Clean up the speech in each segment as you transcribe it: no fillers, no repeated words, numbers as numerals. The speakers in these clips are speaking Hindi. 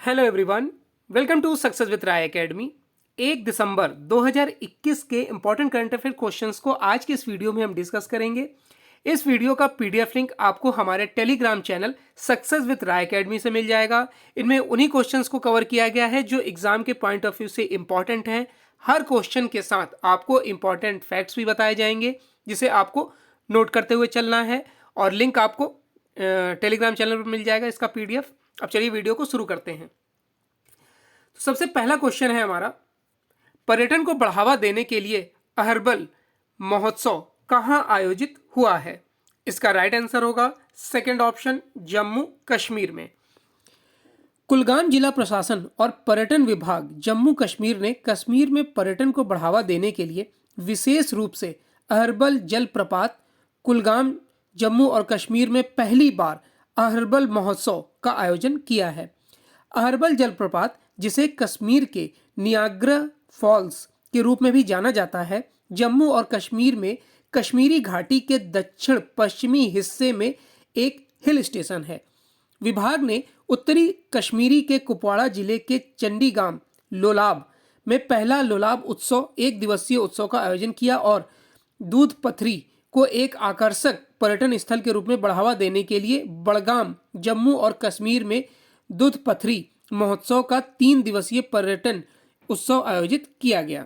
Hello everyone, welcome to success with Rai academy. 1 दिसंबर 2021 के इंपॉर्टेंट करंट अफेयर क्वेश्चंस को आज के इस वीडियो में हम डिस्कस करेंगे। इस वीडियो का पीडीएफ लिंक आपको हमारे Telegram channel success with Rai academy से मिल जाएगा। इनमें उन्हीं क्वेश्चंस को कवर किया गया है जो एग्जाम के पॉइंट ऑफ व्यू से इंपॉर्टेंट हैं। हर क्वेश्चन के साथ आपको इंपॉर्टेंट फैक्ट्स भी बताए जाएंगे जिसे आपको नोट करते हुए चलना है, और लिंक आपको टेलीग्राम चैनल पर मिल जाएगा इसका पीडीएफ। अब चलिए वीडियो को शुरू करते हैं। तो सबसे पहला क्वेश्चन है हमारा, पर्यटन को बढ़ावा देने के लिए अहर्बल महोत्सव कहां आयोजित हुआ है? इसका राइट आंसर होगा सेकंड ऑप्शन, जम्मू कश्मीर में। कुलगाम जिला प्रशासन और पर्यटन विभाग जम्मू कश्मीर ने कश्मीर में पर्यटन को बढ़ावा देने के लिए विशेष रूप से अहर्बल जलप्रपात कुलगाम जम्मू और कश्मीर में पहली बार अहर्बल महोत्सव का आयोजन किया है। अहर्बल जलप्रपात, जिसे कश्मीर के नियाग्रा फॉल्स के रूप में भी जाना जाता है, जम्मू और कश्मीर में कश्मीरी घाटी के दक्षिण पश्चिमी हिस्से में एक हिल स्टेशन है। विभाग ने उत्तरी कश्मीरी के कुपवाड़ा जिले के चंडीगाम लोलाब में पहला लोलाब उत्सव, एक दिवसीय उत्सव का आयोजन किया और दूध पथरी को एक आकर्षक पर्यटन स्थल के रूप में बढ़ावा देने के लिए बड़गाम जम्मू और कश्मीर में दूध पथरी महोत्सव का 3 दिवसीय पर्यटन उत्सव आयोजित किया गया।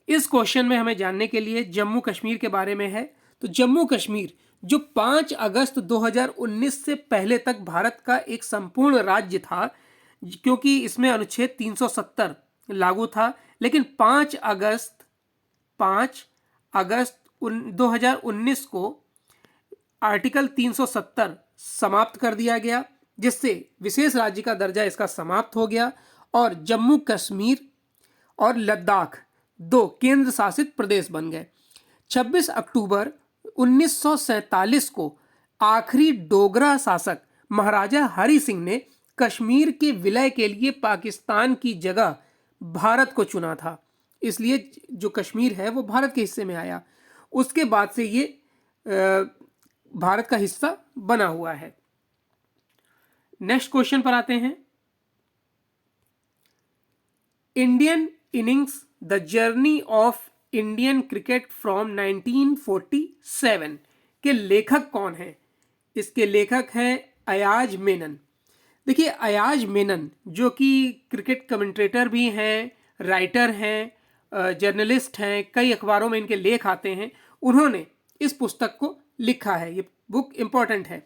इस क्वेश्चन में हमें जानने के लिए जम्मू कश्मीर के बारे में है। तो जम्मू कश्मीर जो 5 अगस्त 2019 से पहले तक भारत का एक संपूर्ण राज्य था, क्योंकि इसमें अनुच्छेद 370 लागू था, लेकिन 5 अगस्त 2019 को आर्टिकल 370 समाप्त कर दिया गया, जिससे विशेष राज्य का दर्जा इसका समाप्त हो गया और जम्मू कश्मीर और लद्दाख 2 केंद्र शासित प्रदेश बन गए। 26 अक्टूबर 1947 को आखिरी डोगरा शासक महाराजा हरि सिंह ने कश्मीर के विलय के लिए पाकिस्तान की जगह भारत को चुना था, इसलिए जो कश्मीर है वो भारत के हिस्से में आया। उसके बाद से ये भारत का हिस्सा बना हुआ है। नेक्स्ट क्वेश्चन पर आते हैं। Indian innings the journey of Indian cricket from 1947 के लेखक कौन हैं? इसके लेखक हैं अयाज मेनन। देखिए, अयाज मेनन जो कि क्रिकेट कमेंट्रेटर भी हैं, राइटर हैं, जर्नलिस्ट हैं, कई अखबारों में इनके लेख आते हैं, उन्होंने इस पुस्तक को लिखा है। ये बुक इंपॉर्टेंट है।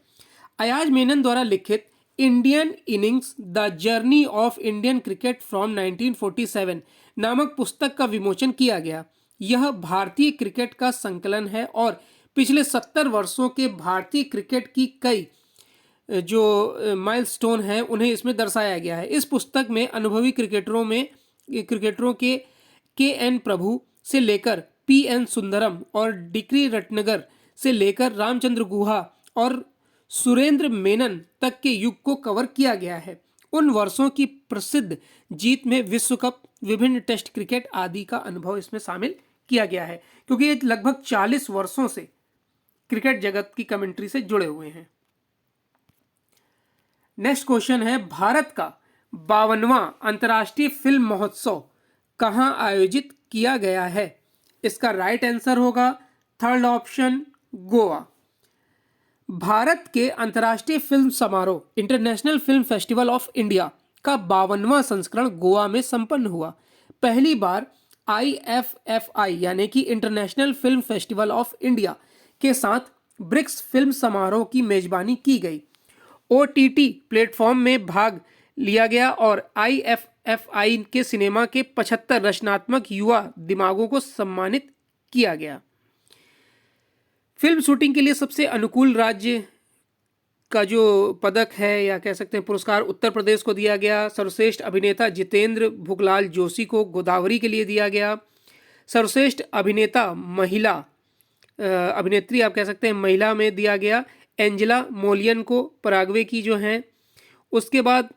अयाज मेनन द्वारा लिखित Indian innings the journey of Indian cricket from 1947 नामक पुस्तक का विमोचन किया गया। यह भारतीय क्रिकेट का संकलन है और पिछले 70 वर्षों के भारतीय क्रिकेट की कई जो माइलस्टोन हैं उन्हें इसमें दर्शाया गया है। इस पुस्तक में अनुभवी क्रिकेटरों के एन प्रभु से लेकर पी एन सुंदरम और डिक्री रटनगर से लेकर रामचंद्र गुहा और सुरेंद्र मेनन तक के युग को कवर किया गया है। उन वर्षों की प्रसिद्ध जीत में विश्व कप, विभिन्न टेस्ट क्रिकेट आदि का अनुभव इसमें शामिल किया गया है, क्योंकि ये लगभग 40 वर्षों से क्रिकेट जगत की कमेंट्री से जुड़े हुए हैं। नेक्स्ट क्वेश्चन है, भारत का 52वां अंतर्राष्ट्रीय फिल्म महोत्सव कहां आयोजित किया गया है? इसका राइट आंसर होगा थर्ड ऑप्शन, गोवा। भारत के अंतर्राष्ट्रीय फिल्म समारोह international film festival of India का 52वां संस्करण गोवा में संपन्न हुआ। पहली बार IFFI यानी कि international film festival of India के साथ ब्रिक्स फिल्म समारोह की मेजबानी की गई। OTT प्लेटफॉर्म में भाग लिया गया और IFFI के सिनेमा के 75 रचनात्मक युवा दिमागों को सम्मानित किया गया। फिल्म शूटिंग के लिए सबसे अनुकूल राज्य का जो पदक है या कह सकते हैं पुरस्कार उत्तर प्रदेश को दिया गया। सर्वश्रेष्ठ अभिनेता जितेंद्र भुगलाल जोशी को गोदावरी के लिए दिया गया। सर्वश्रेष्ठ अभिनेता महिला अभिनेत्री आप कह सकते हैं महिला में दिया गया एंजेला मोलियन को, पराग्वे की जो हैं। उसके बाद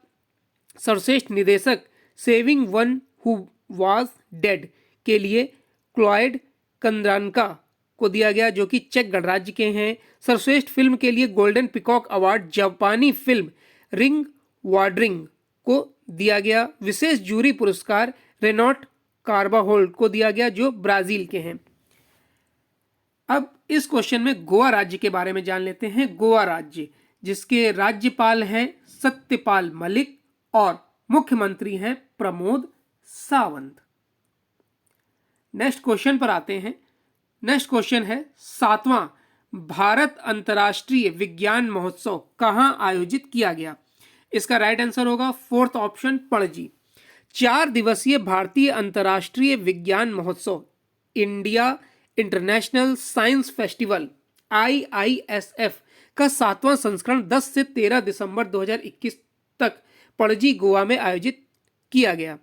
सर्वश्रेष्ठ निदेशक saving one who was dead के लिए क्लॉयड कंद्रानका को दिया गया, जो कि चेक गणराज्य के हैं। सर्वश्रेष्ठ फिल्म के लिए गोल्डन पिकॉक अवार्ड जापानी फिल्म रिंग वार्डरिंग को दिया गया। विशेष जूरी पुरस्कार रेनॉट कार्बाहोल्ट को दिया गया जो ब्राजील के हैं। अब इस क्वेश्चन में गोवा राज्य के बारे में जान लेते हैं। गोवा राज्य जिसके राज्यपाल हैं सत्यपाल मलिक और मुख्यमंत्री हैं प्रमोद सावंत। नेक्स्ट क्वेश्चन पर आते हैं। नेक्स्ट क्वेश्चन है 7वां भारत अंतर्राष्ट्रीय विज्ञान महोत्सव कहां आयोजित किया गया? इसका राइट आंसर होगा 4th ऑप्शन पणजी। 4 दिवसीय भारतीय अंतर्राष्ट्रीय विज्ञान महोत्सव India international science festival IISF का 7वां संस्करण 10 से 13 दिसंबर 2021 तक पणजी गोवा में आयोजित किया गया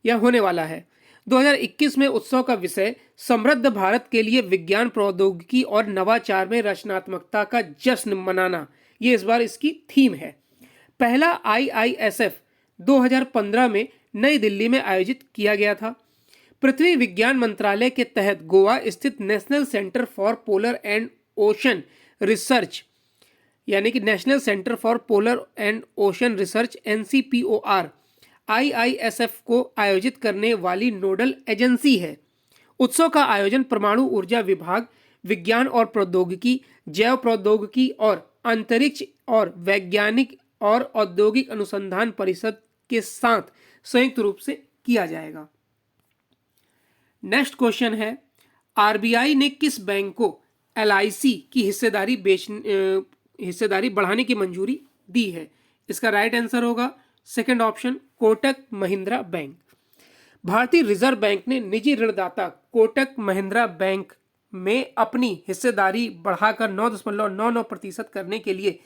या होने वाला है। 2021 में उत्सव का विषय समृद्ध भारत के लिए विज्ञान प्रौद्योगिकी और नवाचार में रचनात्मकता का जश्न मनाना, ये इस बार इसकी थीम है। पहला IISF 2015 में नई दिल्ली में आयोजित किया गया था। पृथ्वी विज्ञान मंत्रालय के तहत गोवा स्थित national centre for polar and ocean research यानी कि national centre for polar and ocean research NCPOR IISF को आयोजित करने वाली नोडल एजेंसी है। उत्सव का आयोजन परमाणु ऊर्जा विभाग, विज्ञान और प्रौद्योगिकी, जैव प्रौद्योगिकी और अंतरिक्ष और वैज्ञानिक और औद्योगिक अनुसंधान परिषद के साथ संयुक्त रूप से किया जाएगा। नेक्स्ट क्वेश्चन है RBI ने किस बैंक को LIC की हिस्सेदारी बढ़ाने की मंजूरी दी है? इसका राइट आंसर होगा 2nd option Kotak Mahindra bank. भारतीय रिजर्व बैंक ने निजी ऋणदाता कोटक महिंद्रा बैंक में अपनी हिस्सेदारी बढ़ाकर 9.99% करने के लिए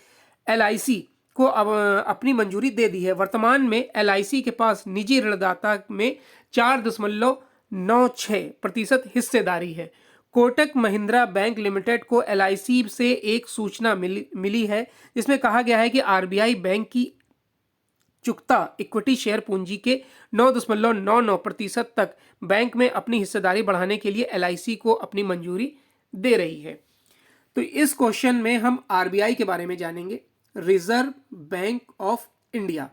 LIC को अपनी मंजूरी दे दी है। वर्तमान में LIC के पास निजी ऋणदाता में 4.96% हिस्सेदारी है। कोटक महिंद्रा बैंक लिमिटेड को LIC से एक सूचना मिली है जिसमें कहा गया है कि RBI बैंक की चुकता इक्विटी शेयर पूंजी के 9.99% तक बैंक में अपनी हिस्सेदारी बढ़ाने के लिए LIC को अपनी मंजूरी दे रही है। तो इस क्वेश्चन में हम RBI के बारे में जानेंगे, रिजर्व बैंक ऑफ इंडिया,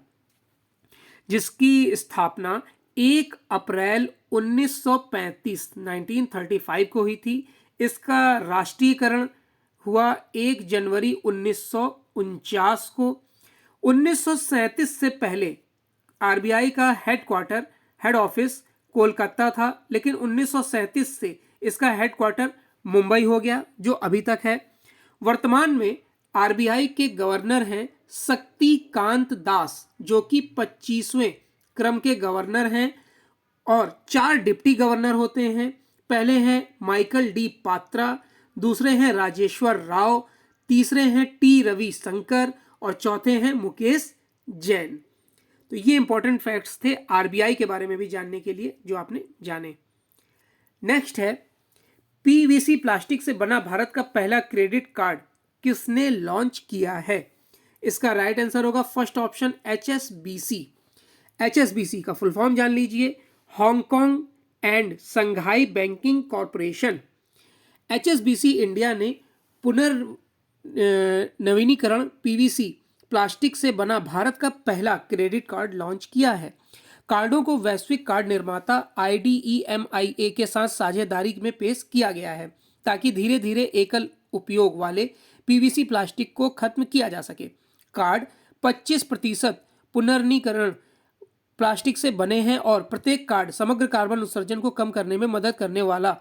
जिसकी स्थापना 1 अप्रैल 1935 को हुई थी। इसका राष्ट्रीयकरण हुआ 1 जनवरी 1949 को। 1937 से पहले RBI का हेड ऑफिस कोलकाता था, लेकिन 1937 से इसका हेडक्वार्टर मुंबई हो गया जो अभी तक है। वर्तमान में RBI के गवर्नर हैं शक्तिकांत दास जो कि 25वें क्रम के गवर्नर हैं और 4 डिप्टी गवर्नर होते हैं। पहले हैं माइकल डी पात्रा, दूसरे हैं राजेश्वर राव, तीसरे हैं T रविशंकर और चौथे हैं मुकेश जैन। तो ये इंपॉर्टेंट फैक्ट्स थे RBI के बारे में भी जानने के लिए जो आपने जाने। नेक्स्ट है PVC प्लास्टिक से बना भारत का पहला क्रेडिट कार्ड किसने लॉन्च किया है? इसका राइट आंसर होगा 1st ऑप्शन HSBC। HSBC का फुल फॉर्म जान लीजिए, Hong Kong and Shanghai banking corporation. HSBC India ने पुनर्नवीनीकरण PVC प्लास्टिक से बना भारत का पहला क्रेडिट कार्ड लॉन्च किया है। कार्डों को वैश्विक कार्ड निर्माता IDEMIA के साथ साझेदारी में पेश किया गया है ताकि धीरे धीरे एकल उपयोग वाले PVC प्लास्टिक को खत्म किया जा सके। कार्ड 25% पुनर्नवीनीकरण प्लास्टिक से बने हैं और प्रत्येक कार्ड समग्र कार्बन उत्सर्जन को कम करने में मदद करने वाला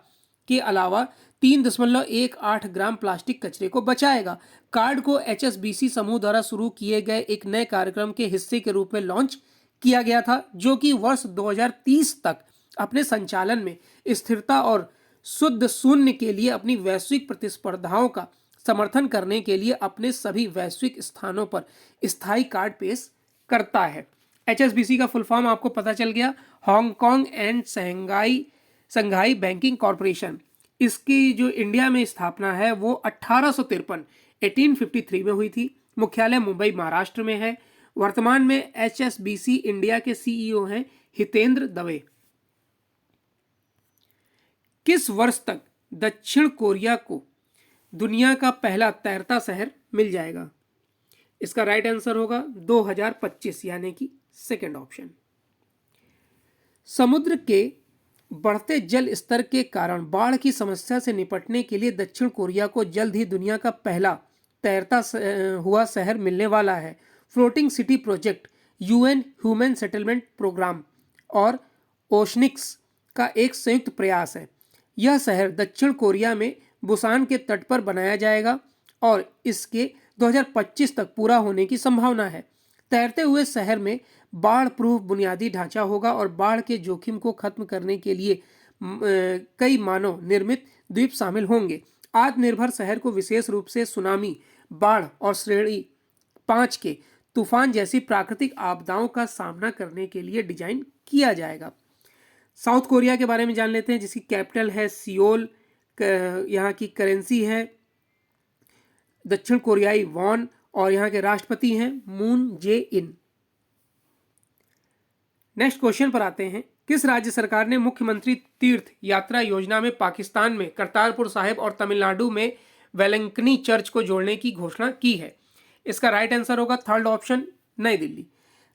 के अलावा 3.18 ग्राम प्लास्टिक कचरे को बचाएगा। कार्ड को HSBC समूह द्वारा शुरू किए गए एक नए कार्यक्रम के हिस्से के रूप में लॉन्च किया गया था जो कि वर्ष 2030 तक अपने संचालन में स्थिरता और शुद्ध शून्य के लिए अपनी वैश्विक प्रतिस्पर्धाओं का समर्थन करने के लिए अपने सभी वैश्विक स्थानों पर स्थायी कार्ड पेश करता है। HSBC का फुल फॉर्म आपको पता चल गया, Hong Kong and Shanghai banking corporation. इसकी जो इंडिया में स्थापना है वो 1853 में हुई थी। मुख्यालय मुंबई महाराष्ट्र में है। वर्तमान में HSBC इंडिया के CEO हैं हितेंद्र दवे। किस वर्ष तक दक्षिण कोरिया को दुनिया का पहला तैरता शहर मिल जाएगा? इसका राइट आंसर होगा 2025 यानी कि सेकेंड ऑप्शन। समुद्र के बढ़ते जल स्तर के कारण बाढ़ की समस्या से निपटने के लिए दक्षिण कोरिया को जल्द ही दुनिया का पहला तैरता हुआ शहर मिलने वाला है। Floating city project, UN human settlement programme और ओशनिक्स का एक संयुक्त प्रयास है। यह शहर दक्षिण कोरिया में बुसान के तट पर बनाया जाएगा और इसके 2025 तक पूरा होने की संभावना है। तैरते हुए शहर में बाढ़ प्रूफ बुनियादी ढांचा होगा और बाढ़ के जोखिम को खत्म करने के लिए कई मानव निर्मित द्वीप शामिल होंगे। आत्मनिर्भर शहर को विशेष रूप से सुनामी, बाढ़ और श्रेणी 5 के तूफान जैसी प्राकृतिक आपदाओं का सामना करने के लिए डिजाइन किया जाएगा। साउथ कोरिया के बारे में जान लेते हैं, जिसकी कैपिटल है सियोल। यहाँ की करेंसी है दक्षिण कोरियाई वॉन और यहाँ के राष्ट्रपति हैं मून जे इन। नेक्स्ट क्वेश्चन पर आते हैं। किस राज्य सरकार ने मुख्यमंत्री तीर्थ यात्रा योजना में पाकिस्तान में करतारपुर साहिब और तमिलनाडु में वेलंकनी चर्च को जोड़ने की घोषणा की है? इसका राइट आंसर होगा थर्ड ऑप्शन, नई दिल्ली।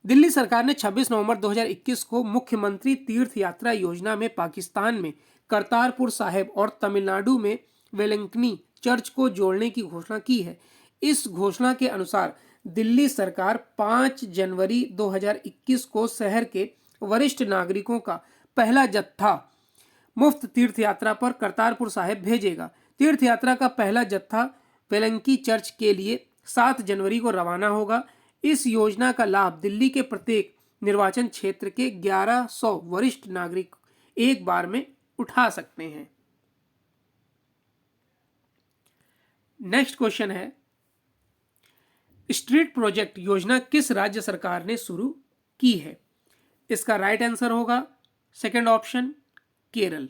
दिल्ली सरकार ने 26 नवंबर 2021 को मुख्यमंत्री तीर्थ यात्रा योजना में पाकिस्तान में करतारपुर साहिब और तमिलनाडु में वेलंकनी चर्च को जोड़ने की घोषणा की है। इस घोषणा के अनुसार दिल्ली सरकार 5 जनवरी 2021 को शहर के वरिष्ठ नागरिकों का पहला जत्था मुफ्त तीर्थ यात्रा पर करतारपुर साहिब भेजेगा। तीर्थ यात्रा का पहला जत्था वेलंकी चर्च के लिए 7 जनवरी को रवाना होगा। इस योजना का लाभ दिल्ली के प्रत्येक निर्वाचन क्षेत्र के 1100 वरिष्ठ नागरिक एक बार में उठा सकते हैं। नेक्स्ट क्वेश्चन है, स्ट्रीट प्रोजेक्ट योजना किस राज्य सरकार ने शुरू की है? इसका राइट आंसर होगा सेकंड ऑप्शन, केरल।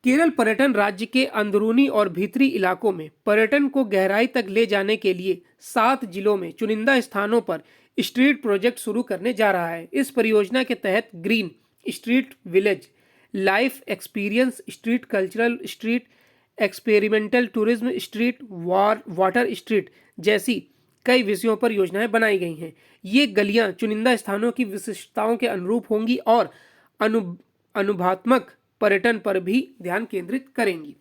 केरल पर्यटन राज्य के अंदरूनी और भीतरी इलाकों में पर्यटन को गहराई तक ले जाने के लिए 7 जिलों में चुनिंदा स्थानों पर स्ट्रीट प्रोजेक्ट शुरू करने जा रहा है। इस परियोजना के तहत green street village, life experience street, cultural street, experimental tourism street, water street जैसी कई विषयों पर योजनाएं बनाई गई हैं। ये गलियां चुनिंदा स्थानों की विशिष्टताओं के अनुरूप होंगी और अनुभवात्मक पर्यटन पर भी ध्यान केंद्रित करेंगी।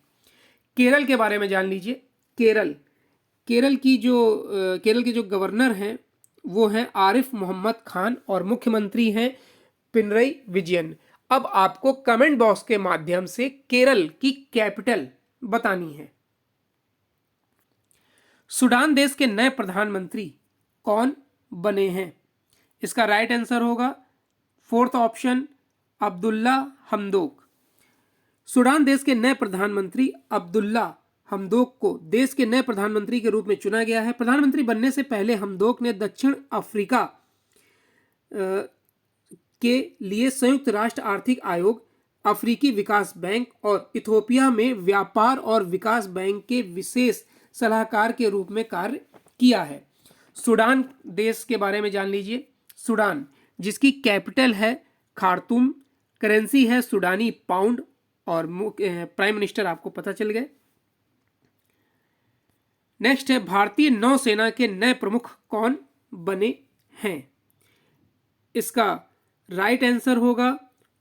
केरल के बारे में जान लीजिए। केरल के जो गवर्नर हैं वो हैं आरिफ मोहम्मद खान और मुख्यमंत्री हैं पिनरई विजयन। अब आपको कमेंट बॉक्स के माध्यम से केरल की कैपिटल बतानी है। सूडान देश के नए प्रधानमंत्री कौन बने हैं? इसका राइट आंसर होगा फोर्थ ऑप्शन, अब्दुल्ला हमदोक। सूडान देश के नए प्रधानमंत्री अब्दुल्ला हमदोक को देश के नए प्रधानमंत्री के रूप में चुना गया है। प्रधानमंत्री बनने से पहले हमदोक ने दक्षिण अफ्रीका के लिए संयुक्त राष्ट्र आर्थिक आयोग, अफ्रीकी विकास बैंक और इथियोपिया में व्यापार और विकास बैंक के विशेष सलाहकार के रूप में कार्य किया है। सूडान देश के बारे में जान लीजिए। सूडान जिसकी कैपिटल है खार्तूम, करेंसी है सूडानी पाउंड और प्राइम मिनिस्टर आपको पता चल गए। नेक्स्ट है, भारतीय नौसेना के नए प्रमुख कौन बने हैं? इसका राइट आंसर होगा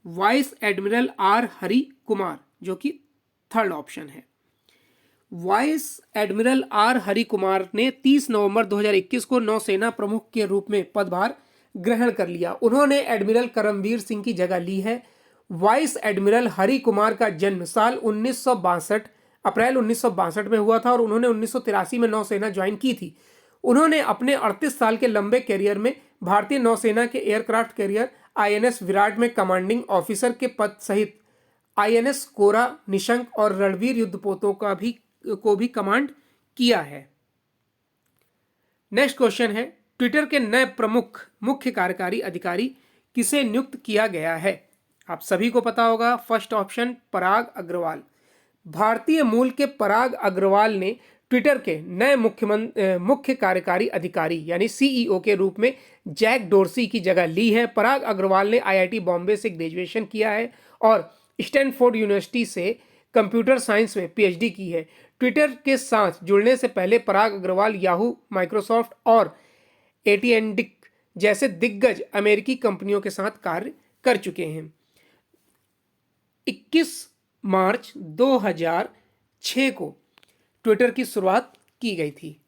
vice admiral R Hari Kumar, जो कि थर्ड ऑप्शन है। Vice admiral R Hari Kumar ने 30 नवंबर 2021 को नौसेना प्रमुख के रूप में पदभार ग्रहण कर लिया। उन्होंने एडमिरल करमवीर सिंह की जगह ली है। वाइस एडमिरल हरि कुमार का जन्म साल 1962 अप्रैल 1962 में हुआ था और उन्होंने 1983 में नौसेना ज्वाइन की थी। उन्होंने अपने 38 साल के लंबे करियर में भारतीय नौसेना के एयरक्राफ्ट कैरियर आईएनएस विराट में कमांडिंग ऑफिसर के पद सहित आईएनएस कोरा, निशंक और रणवीर युद्धपोतों को भी कमांड किया है। नेक्स्ट क्वेश्चन है, ट्विटर के नए प्रमुख मुख्य कार्यकारी अधिकारी किसे नियुक्त किया गया है? आप सभी को पता होगा, फर्स्ट ऑप्शन पराग अग्रवाल। भारतीय मूल के पराग अग्रवाल ने ट्विटर के नए मुख्य कार्यकारी अधिकारी यानी सीईओ के रूप में जैक डोर्सी की जगह ली है। पराग अग्रवाल ने आईआईटी बॉम्बे से ग्रेजुएशन किया है और स्टैनफोर्ड यूनिवर्सिटी से कंप्यूटर साइंस में पीएचडी की है। ट्विटर के साथ जुड़ने से पहले पराग अग्रवाल याहू, माइक्रोसॉफ्ट और एटीएनडी जैसे दिग्गज अमेरिकी कंपनियों के साथ कार्य कर चुके हैं। 21 मार्च 2006 को ट्विटर की शुरुआत की गई थी।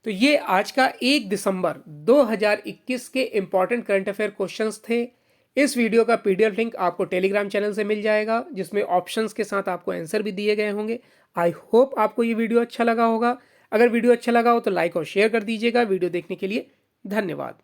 तो ये आज का 1 दिसंबर 2021 के इंपॉर्टेंट करंट अफेयर क्वेश्चंस थे। इस वीडियो का पीडीएफ लिंक आपको टेलीग्राम चैनल से मिल जाएगा, जिसमें ऑप्शंस के साथ आपको आंसर भी दिए गए होंगे। आई होप आपको ये वीडियो अच्छा लगा होगा। अगर वीडियो अच्छा लगा हो तो लाइक और शेयर कर दीजिएगा। वीडियो देखने के लिए धन्यवाद।